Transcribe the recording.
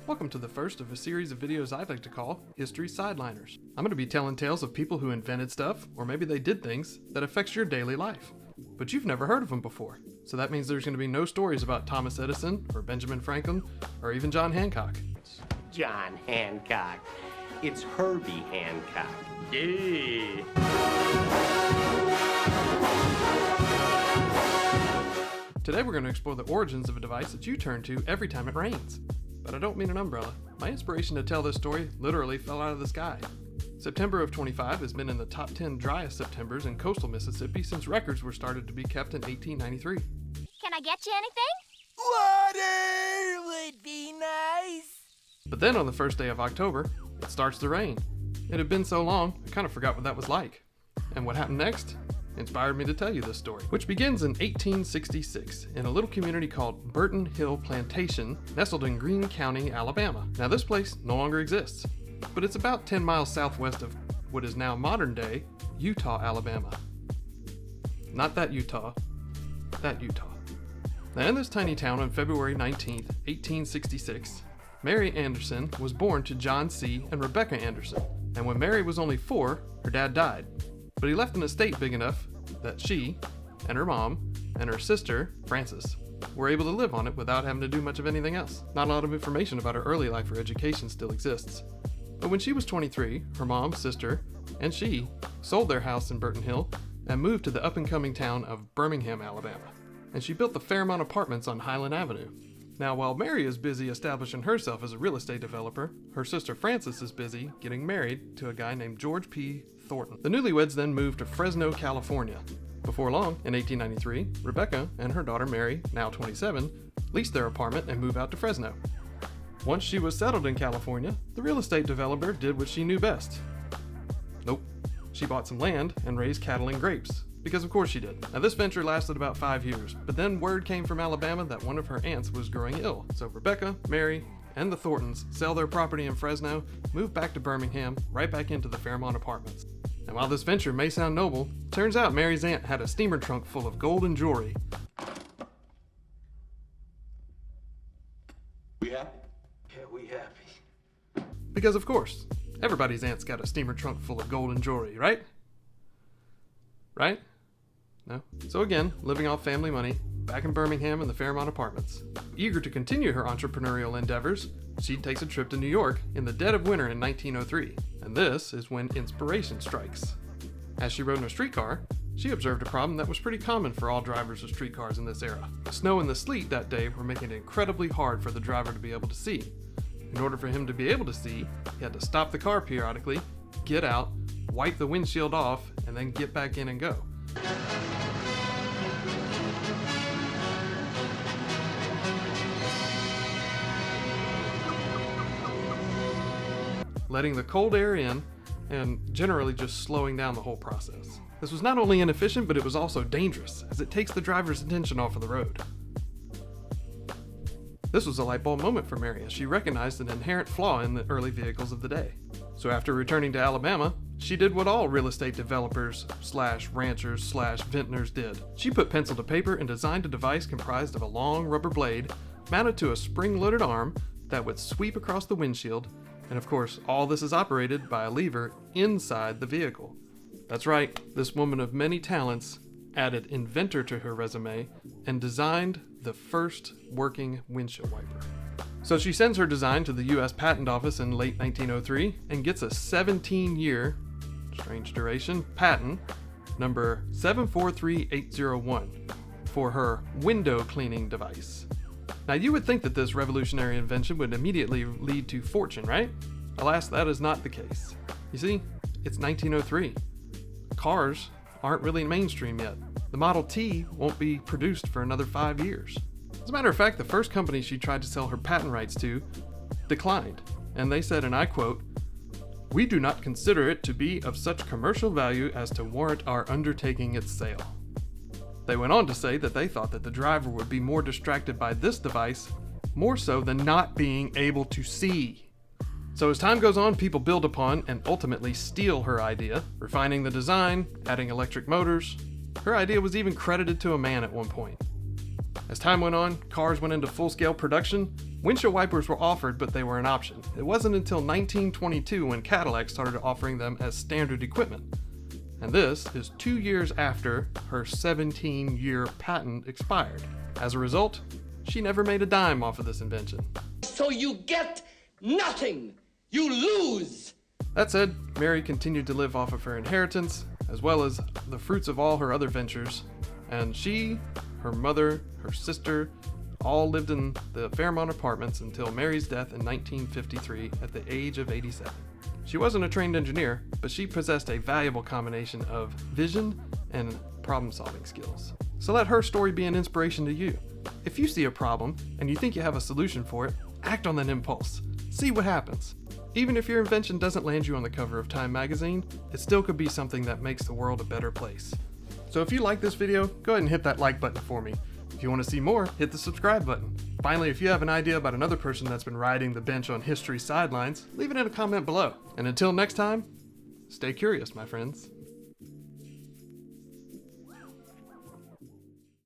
Welcome to the first of a series of videos I'd like to call History Sideliners. I'm going to be telling tales of people who invented stuff, or maybe they did things, that affects your daily life. But you've never heard of them before. So that means there's going to be no stories about Thomas Edison, or Benjamin Franklin, or even John Hancock. It's John Hancock. It's Herbie Hancock. Yeah. Today we're going to explore the origins of a device that you turn to every time it rains. But I don't mean an umbrella. My inspiration to tell this story literally fell out of the sky. September of 25 has been in the top 10 driest Septembers in coastal Mississippi since records were started to be kept in 1893. Can I get you anything? Water would be nice. But then on the first day of October, it starts to rain. It had been so long, I kind of forgot what that was like. And what happened next inspired me to tell you this story, which begins in 1866 in a little community called Burton Hill Plantation, nestled in Greene County, Alabama. Now this place no longer exists, but it's about 10 miles southwest of what is now modern-day Utah, Alabama. Not that Utah, that Utah. Now in this tiny town on February 19th, 1866, Mary Anderson was born to John C. and Rebecca Anderson. And when Mary was only 4, her dad died. But he left an estate big enough that she, and her mom, and her sister, Frances, were able to live on it without having to do much of anything else. Not a lot of information about her early life or education still exists. But when she was 23, her mom, sister, and she sold their house in Burton Hill and moved to the up-and-coming town of Birmingham, Alabama. And she built the Fairmount Apartments on Highland Avenue. Now, while Mary is busy establishing herself as a real estate developer, her sister Frances is busy getting married to a guy named George P. Thornton. The newlyweds then moved to Fresno, California. Before long, in 1893, Rebecca and her daughter Mary, now 27, leased their apartment and moved out to Fresno. Once she was settled in California, the real estate developer did what she knew best. Nope. She bought some land and raised cattle and grapes. Because of course she did. Now this venture lasted about 5 years, but then word came from Alabama that one of her aunts was growing ill. So Rebecca, Mary, and the Thorntons sell their property in Fresno, move back to Birmingham, right back into the Fairmount Apartments. And while this venture may sound noble, turns out Mary's aunt had a steamer trunk full of gold and jewelry. We happy? Yeah, we happy. Because of course, everybody's aunt's got a steamer trunk full of gold and jewelry, right? Right? No? So again, living off family money, back in Birmingham in the Fairmount Apartments. Eager to continue her entrepreneurial endeavors, she takes a trip to New York in the dead of winter in 1903. And this is when inspiration strikes. As she rode in a streetcar, she observed a problem that was pretty common for all drivers of streetcars in this era. The snow and the sleet that day were making it incredibly hard for the driver to be able to see. In order for him to be able to see, he had to stop the car periodically, get out, wipe the windshield off, and then get back in and go. Letting the cold air in, and generally just slowing down the whole process. This was not only inefficient, but it was also dangerous, as it takes the driver's attention off of the road. This was a light bulb moment for Mary, as she recognized an inherent flaw in the early vehicles of the day. So after returning to Alabama, she did what all real estate developers / ranchers / vintners did. She put pencil to paper and designed a device comprised of a long rubber blade mounted to a spring-loaded arm that would sweep across the windshield. And of course, all this is operated by a lever inside the vehicle. That's right, this woman of many talents added inventor to her resume and designed the first working windshield wiper. So she sends her design to the U.S. Patent Office in late 1903 and gets a 17-year, strange duration, patent number 743801 for her window cleaning device. Now you would think that this revolutionary invention would immediately lead to fortune, right? Alas, that is not the case. You see, it's 1903. Cars aren't really mainstream yet. The Model T won't be produced for another 5 years. As a matter of fact, the first company she tried to sell her patent rights to declined, and they said, and I quote, "We do not consider it to be of such commercial value as to warrant our undertaking its sale." They went on to say that they thought that the driver would be more distracted by this device, more so than not being able to see. So as time goes on, people build upon and ultimately steal her idea, refining the design, adding electric motors. Her idea was even credited to a man at one point. As time went on, cars went into full-scale production. Windshield wipers were offered, but they were an option. It wasn't until 1922 when Cadillac started offering them as standard equipment. And this is 2 years after her 17-year patent expired. As a result, she never made a dime off of this invention. So you get nothing. You lose. That said, Mary continued to live off of her inheritance, as well as the fruits of all her other ventures, and she, her mother, her sister, all lived in the Fairmont Apartments until Mary's death in 1953 at the age of 87. She wasn't a trained engineer, but she possessed a valuable combination of vision and problem-solving skills. So let her story be an inspiration to you. If you see a problem and you think you have a solution for it, act on that impulse. See what happens. Even if your invention doesn't land you on the cover of Time magazine, it still could be something that makes the world a better place. So if you like this video, go ahead and hit that like button for me. If you want to see more, hit the subscribe button. Finally, if you have an idea about another person that's been riding the bench on history's sidelines, leave it in a comment below. And until next time, stay curious, my friends.